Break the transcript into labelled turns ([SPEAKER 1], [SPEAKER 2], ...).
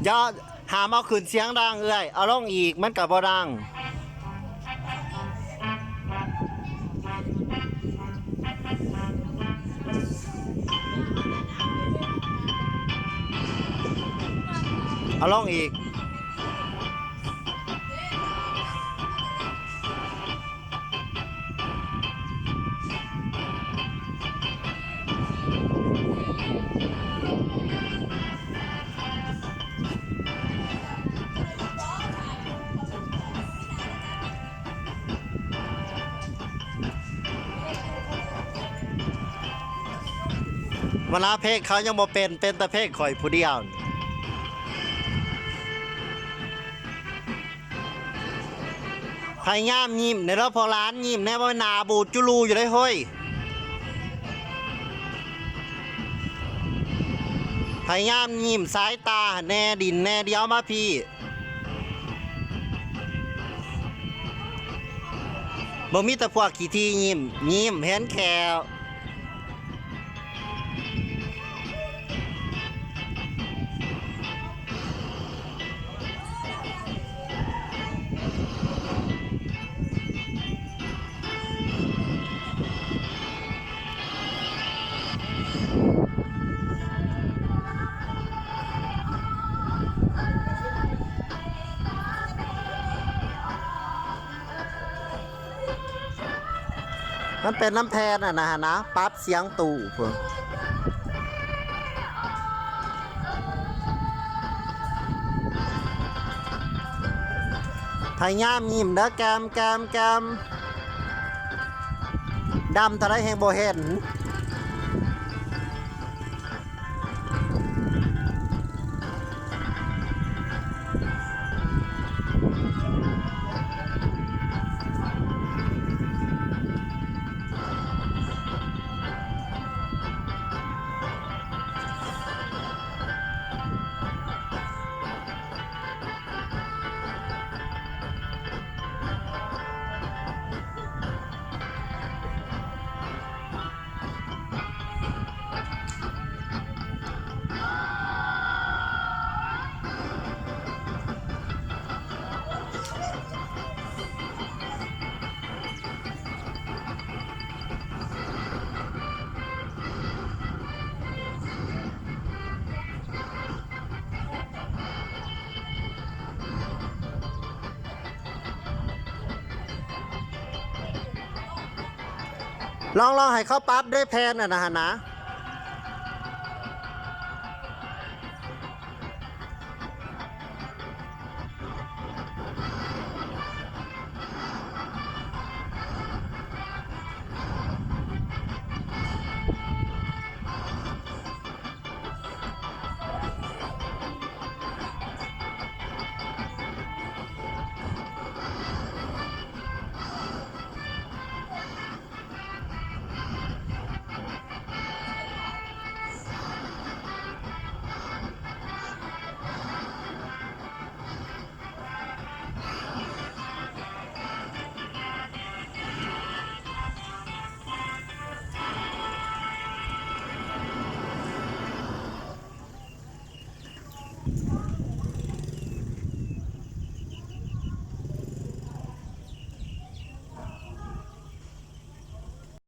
[SPEAKER 1] อย่าหามเอาขึ้นเสียงดังเอ้ยเอาลงอีกมันกับบ่ดังเอาลงอีกเวลาเพลงเขายังบ่เป็นแต่เพลงข่อยผู้เดียวพยายามยิ้มในรอบพอร้านยิ้มแน่ว่าหนาบูดจุลูอยู่ได้เฮ้ยพยายามยิ้มสายตาแน่ดินแน่เดียวมาพี่บ่มีแต่พวกขี้ที่ยิ้มเห็นแค่มันเป็นน้ำแทนนะฮะนะปรั๊บเสียงตู่เพื่อพยายามยิ้มเด้อแกมดำทะเลแห่งบ่เห็นลองให้เขาปรั๊บด้วยแพนนะฮะนะ